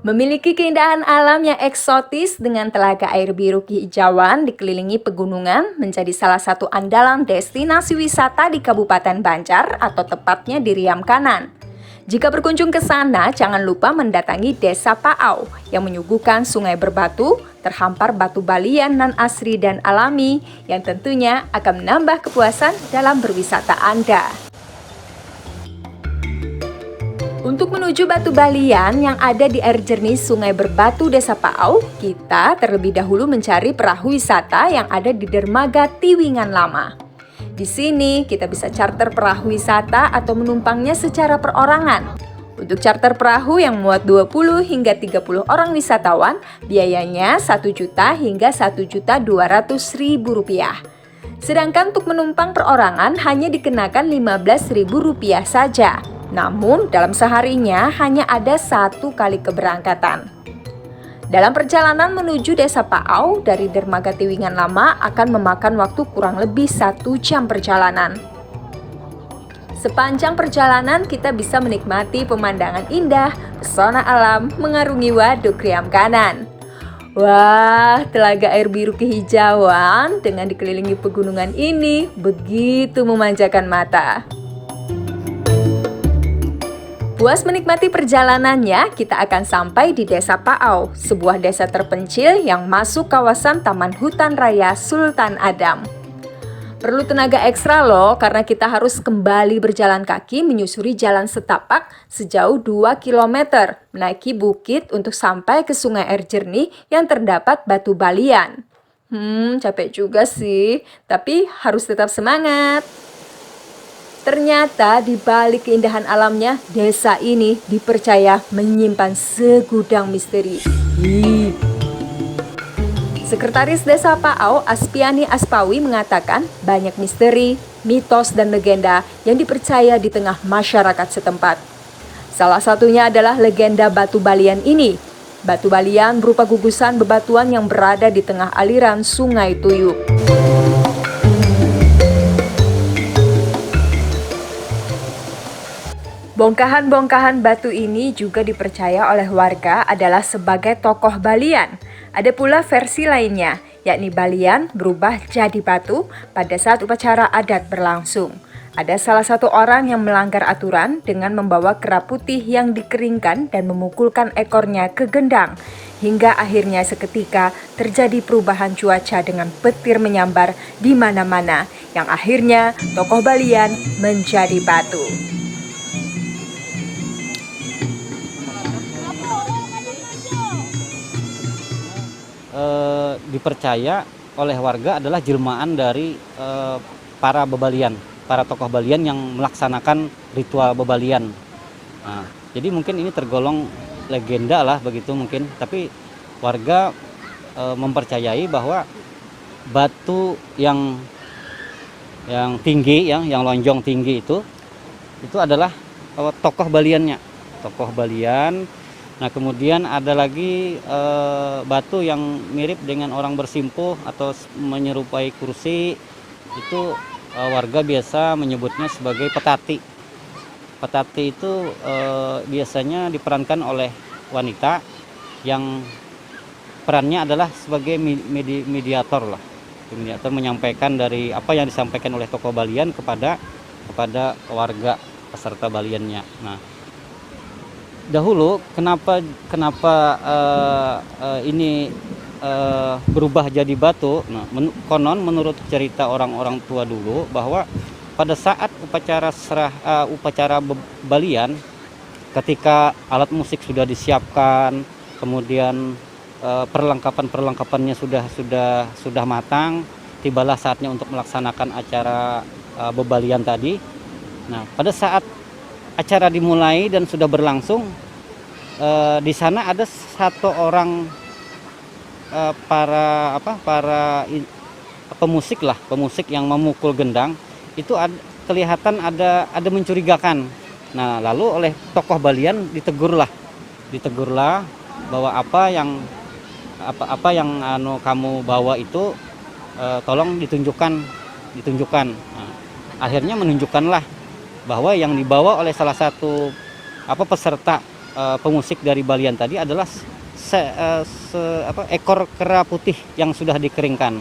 Memiliki keindahan alam yang eksotis dengan telaga air biru kehijauan dikelilingi pegunungan menjadi salah satu andalan destinasi wisata di Kabupaten Banjar atau tepatnya di Riam Kanan. Jika berkunjung ke sana, jangan lupa mendatangi Desa Paau yang menyuguhkan sungai berbatu, terhampar batu balian nan asri dan alami yang tentunya akan menambah kepuasan dalam berwisata Anda. Untuk menuju Batu Balian yang ada di air jernih Sungai Berbatu Desa Paau, kita terlebih dahulu mencari perahu wisata yang ada di dermaga Tiwingan Lama. Di sini kita bisa charter perahu wisata atau menumpangnya secara perorangan. Untuk charter perahu yang muat 20 hingga 30 orang wisatawan, biayanya 1 juta hingga 1.200.000 rupiah. Sedangkan untuk menumpang perorangan hanya dikenakan Rp15.000 saja. Namun, dalam seharinya hanya ada 1 kali keberangkatan. Dalam perjalanan menuju Desa Paau dari dermaga Tiwingan Lama akan memakan waktu kurang lebih 1 jam perjalanan. Sepanjang perjalanan kita bisa menikmati pemandangan indah, pesona alam mengarungi waduk Riam Kanan. Wah, telaga air biru kehijauan dengan dikelilingi pegunungan ini begitu memanjakan mata. Puas menikmati perjalanannya, kita akan sampai di Desa Paau, sebuah desa terpencil yang masuk kawasan Taman Hutan Raya Sultan Adam. Perlu tenaga ekstra loh, karena kita harus kembali berjalan kaki menyusuri jalan setapak sejauh 2 km, menaiki bukit untuk sampai ke sungai air jernih yang terdapat batu balian. Capek juga sih, tapi harus tetap semangat. Ternyata di balik keindahan alamnya, desa ini dipercaya menyimpan segudang misteri. Sekretaris Desa Paau, Aspiani Aspawi mengatakan banyak misteri, mitos, dan legenda yang dipercaya di tengah masyarakat setempat. Salah satunya adalah legenda Batu Balian ini. Batu Balian berupa gugusan bebatuan yang berada di tengah aliran Sungai Tuyuk. Bongkahan-bongkahan batu ini juga dipercaya oleh warga adalah sebagai tokoh Balian. Ada pula versi lainnya, yakni Balian berubah jadi batu pada saat upacara adat berlangsung. Ada salah satu orang yang melanggar aturan dengan membawa kera putih yang dikeringkan dan memukulkan ekornya ke gendang. Hingga akhirnya seketika terjadi perubahan cuaca dengan petir menyambar di mana-mana, yang akhirnya tokoh Balian menjadi batu. Dipercaya oleh warga adalah jelmaan dari para bebalian, para tokoh Balian yang melaksanakan ritual bebalian. Nah, jadi mungkin ini tergolong legenda lah begitu mungkin, tapi warga mempercayai bahwa batu yang tinggi, yang lonjong tinggi itu adalah tokoh Baliannya, tokoh Balian. Nah, kemudian ada lagi batu yang mirip dengan orang bersimpuh atau menyerupai kursi. Itu warga biasa menyebutnya sebagai petati. Petati itu biasanya diperankan oleh wanita yang perannya adalah sebagai mediator lah. Mediator menyampaikan dari apa yang disampaikan oleh tokoh Balian kepada warga peserta Baliannya. Nah, dahulu kenapa ini berubah jadi batu? Nah, konon menurut cerita orang-orang tua dulu bahwa pada saat upacara Balian, ketika alat musik sudah disiapkan, kemudian perlengkapannya sudah matang, tibalah saatnya untuk melaksanakan acara bebalian tadi. Nah, pada saat acara dimulai dan sudah berlangsung, di sana ada satu orang para pemusik yang memukul gendang. Itu kelihatan ada mencurigakan. Nah, lalu oleh tokoh Balian ditegurlah bahwa apa yang kamu bawa itu tolong ditunjukkan. Nah, akhirnya menunjukkanlah bahwa yang dibawa oleh salah satu peserta pemusik dari Balian tadi adalah ekor kera putih yang sudah dikeringkan.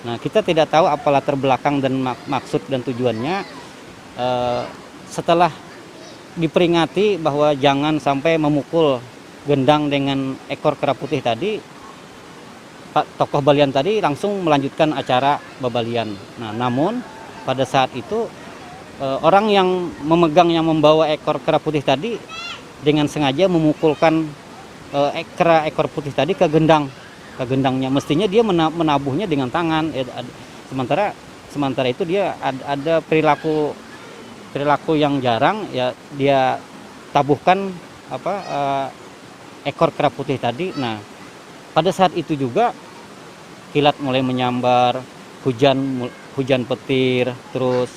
Nah, kita tidak tahu apa latar belakang dan maksud dan tujuannya. Setelah diperingati bahwa jangan sampai memukul gendang dengan ekor kera putih tadi, Pak tokoh Balian tadi langsung melanjutkan acara babalian. Nah, namun pada saat itu orang yang memegang yang membawa ekor kera putih tadi dengan sengaja memukulkan ekor putih tadi ke gendangnya. Mestinya dia menabuhnya dengan tangan. Sementara itu dia ada perilaku yang jarang, ya dia tabuhkan ekor kera putih tadi. Nah, pada saat itu juga kilat mulai menyambar, hujan petir, terus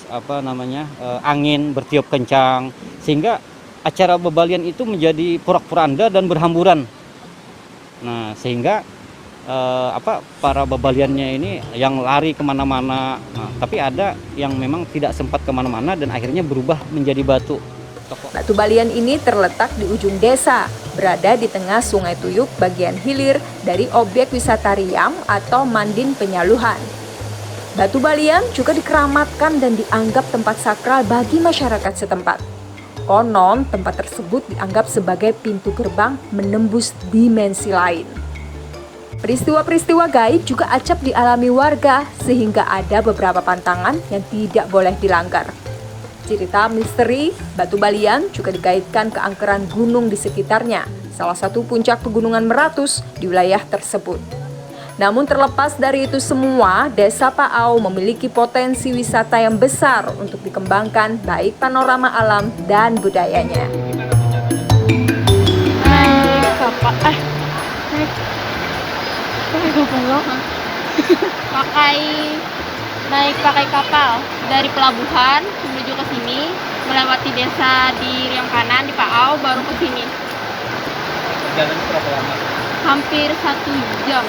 angin bertiup kencang, sehingga acara babalian itu menjadi porak-poranda dan berhamburan. Nah, sehingga para babaliannya ini yang lari kemana-mana, tapi ada yang memang tidak sempat kemana-mana dan akhirnya berubah menjadi batu. Batu Balian ini terletak di ujung desa, berada di tengah Sungai Tuyuk bagian hilir dari objek wisata Riam atau Mandin Penyaluhan. Batu Balian juga dikeramatkan dan dianggap tempat sakral bagi masyarakat setempat. Konon, tempat tersebut dianggap sebagai pintu gerbang menembus dimensi lain. Peristiwa-peristiwa gaib juga acap dialami warga, sehingga ada beberapa pantangan yang tidak boleh dilanggar. Cerita misteri Batu Balian juga dikaitkan ke angkeran gunung di sekitarnya, salah satu puncak pegunungan Meratus di wilayah tersebut. Namun terlepas dari itu semua, Desa Paau memiliki potensi wisata yang besar untuk dikembangkan baik panorama alam dan budayanya. Pakai kapal dari pelabuhan menuju ke sini, melewati desa di Riam kanan di Paau, baru ke sini. Perjalanan berapa lama? Hampir 1 jam.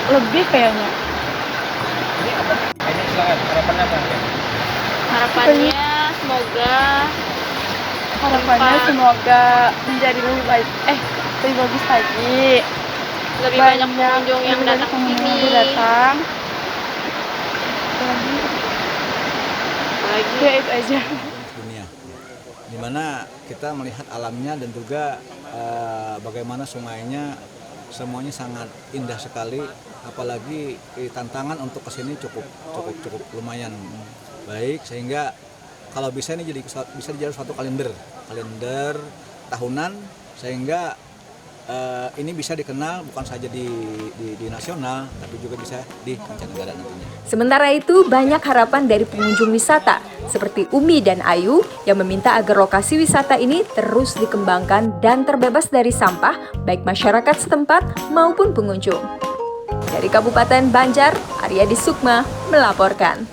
Lebih kayaknya. Ini apa? Ini silakan, harapannya apa? Harapannya semoga menjadi lebih baik. Lebih bagus lagi. lebih banyak pengunjung yang datang ke sini. Lagi ya itu aja. Dunia, dimana kita melihat alamnya dan juga bagaimana sungainya, semuanya sangat indah sekali. Apalagi tantangan untuk kesini cukup lumayan baik, sehingga kalau bisa ini bisa jadi suatu kalender tahunan, sehingga ini bisa dikenal bukan saja di nasional, tapi juga bisa di mancanegara nantinya. Sementara itu, banyak harapan dari pengunjung wisata seperti Umi dan Ayu yang meminta agar lokasi wisata ini terus dikembangkan dan terbebas dari sampah baik masyarakat setempat maupun pengunjung. Dari Kabupaten Banjar, Aryadi Sukma melaporkan.